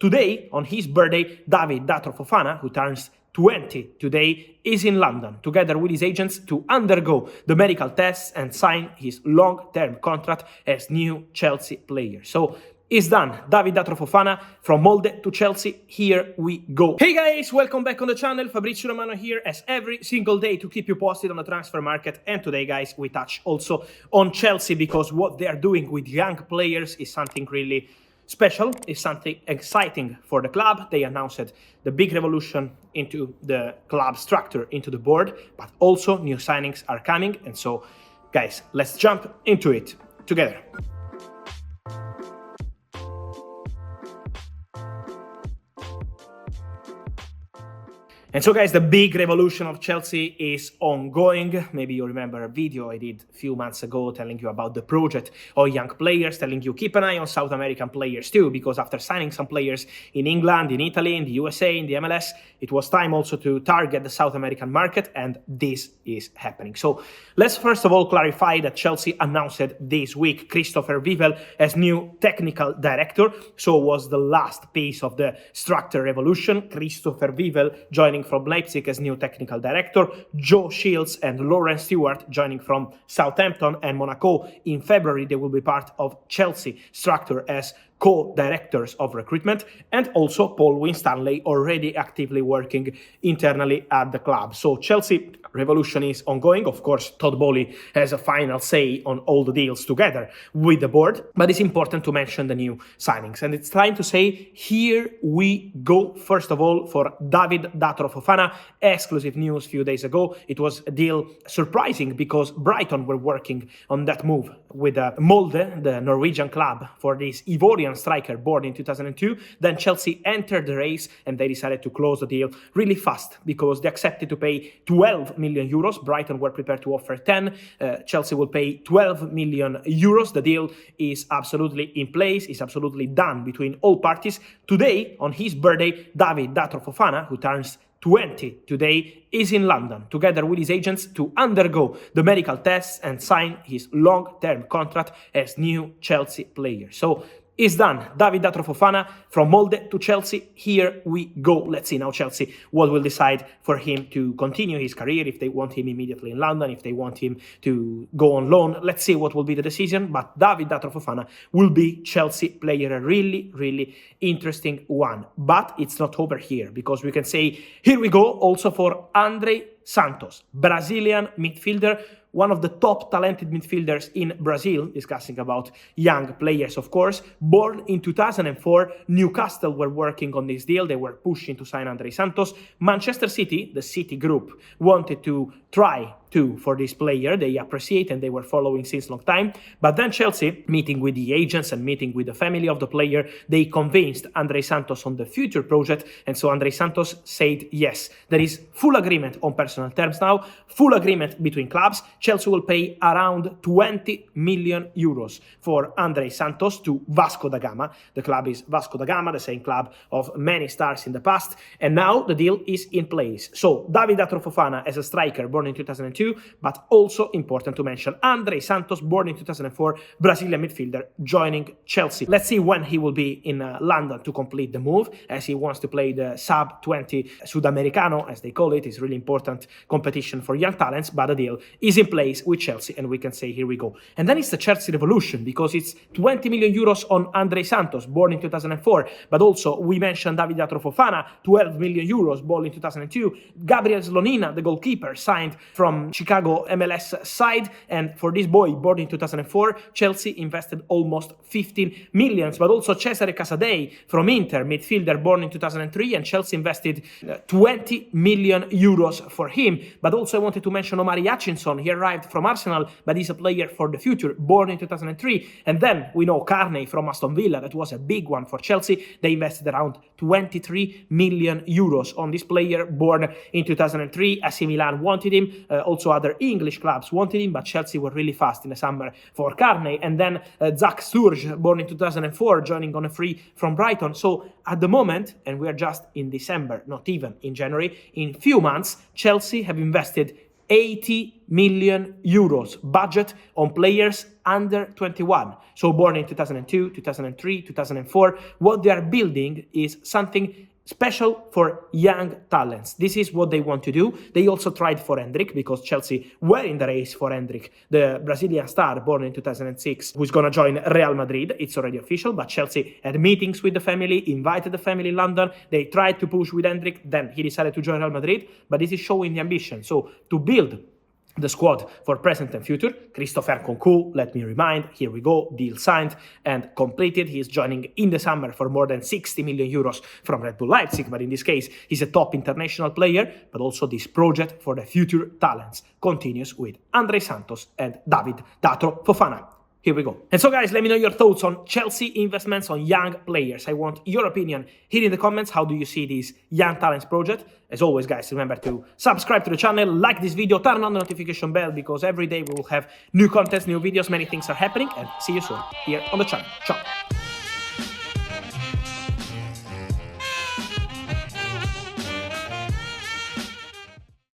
Today, on his birthday, David Datro Fofana, who turns 20 today, is in London together with his agents to undergo the medical tests and sign his long-term contract as new Chelsea player. So it's done. David Datro Fofana from Molde to Chelsea. Here we go. Hey guys, welcome back on the channel. Fabrizio Romano here as every single day to keep you posted on the transfer market. And today, guys, we touch also on Chelsea because what they are doing with young players is something really special, is something exciting for the club. They announced the big revolution into the club structure, into the board, but also new signings are coming. And so, guys, let's jump into it together. And so, guys, the big revolution of Chelsea is ongoing. Maybe you remember a video I did a few months ago telling you about the project of young players, telling you keep an eye on South American players too, because after signing some players in England, in Italy, in the USA, in the MLS, it was time also to target the South American market, and this is happening. So let's first of all clarify that Chelsea announced this week Christopher Vivel as new technical director. So it was the last piece of the structure revolution. Christopher Vivel joining from Leipzig as new technical director, Joe Shields and Lauren Stewart joining from Southampton and Monaco. In February, they will be part of Chelsea structure as co-directors of recruitment, and also Paul Winstanley already actively working internally at the club. So Chelsea revolution is ongoing. Of course, Todd Bowley has a final say on all the deals together with the board, but it's important to mention the new signings. And it's time to say, here we go. First of all, for David Datro Fofana, exclusive news a few days ago. It was a deal surprising because Brighton were working on that move with Molde, the Norwegian club, for this Ivorian striker born in 2002. Then Chelsea entered the race and they decided to close the deal really fast because they accepted to pay 12 million euros. Brighton were prepared to offer 10. Chelsea will pay 12 million euros. The deal is absolutely in place, is absolutely done between all parties. Today, on his birthday, David Datro Fofana, who turns 20 today, is in London together with his agents to undergo the medical tests and sign his long-term contract as new Chelsea player. So it's done. David Datro Fofana from Molde to Chelsea. Here we go. Let's see now Chelsea what will decide for him to continue his career, if they want him immediately in London, if they want him to go on loan. Let's see what will be the decision. But David Datro Fofana will be Chelsea player, a really, really interesting one. But it's not over here, because we can say here we go also for André Santos, Brazilian midfielder, one of the top talented midfielders in Brazil, discussing about young players, of course. Born in 2004, Newcastle were working on this deal. They were pushing to sign André Santos. Manchester City, the City group, wanted to try for this player. They appreciate and they were following since long time. But then Chelsea, meeting with the agents and meeting with the family of the player, they convinced André Santos on the future project. And so André Santos said yes. There is full agreement on personal terms now, full agreement between clubs. Chelsea will pay around 20 million euros for André Santos to Vasco da Gama. The club is Vasco da Gama, the same club of many stars in the past. And now the deal is in place. So David Datro Fofana as a striker born in 2002, but also important to mention André Santos, born in 2004, Brazilian midfielder, joining Chelsea. Let's see when he will be in London to complete the move, as he wants to play the sub-20 Sudamericano, as they call it. It's really important competition for young talents, but the deal is in place with Chelsea, and we can say here we go. And then it's the Chelsea revolution, because it's 20 million euros on André Santos, born in 2004, but also we mentioned David Datro Fofana, 12 million euros, born in 2002. Gabriel Slonina, the goalkeeper, signed from Chicago MLS side, and for this boy born in 2004, Chelsea invested almost 15 millions. But also Cesare Casadei from Inter, midfielder born in 2003, and Chelsea invested 20 million euros for him. But also I wanted to mention Omari Hutchinson. He arrived from Arsenal, but he's a player for the future, born in 2003. And then we know Carney from Aston Villa, that was a big one for Chelsea. They invested around 23 million euros on this player, born in 2003. AC Milan wanted him, also other English clubs wanted him, but Chelsea were really fast in the summer for Carney. And then Zach Sturge, born in 2004, joining on a free from Brighton. So at the moment, and we are just in December, not even in January, in few months, Chelsea have invested 80 million euros budget on players under 21. So born in 2002, 2003, 2004. What they are building is something special for young talents. This is what they want to do. They also tried for Hendrik because Chelsea were in the race for Hendrik, the Brazilian star born in 2006, who's going to join Real Madrid. It's already official, but Chelsea had meetings with the family, invited the family in London. They tried to push with Hendrik, then he decided to join Real Madrid, but this is showing the ambition. So to build the squad for present and future, Christopher Nkunku, let me remind, here we go, deal signed and completed. He is joining in the summer for more than 60 million euros from Red Bull Leipzig, but in this case, he's a top international player, but also this project for the future talents continues with Andrey Santos and David Datro Fofana. Here we go. And so guys, let me know your thoughts on Chelsea investments on young players. I want your opinion here in the comments. How do you see this young talents project? As always guys, remember to subscribe to the channel, like this video, turn on the notification bell because every day we will have new content, new videos, many things are happening, and see you soon here on the channel. Ciao.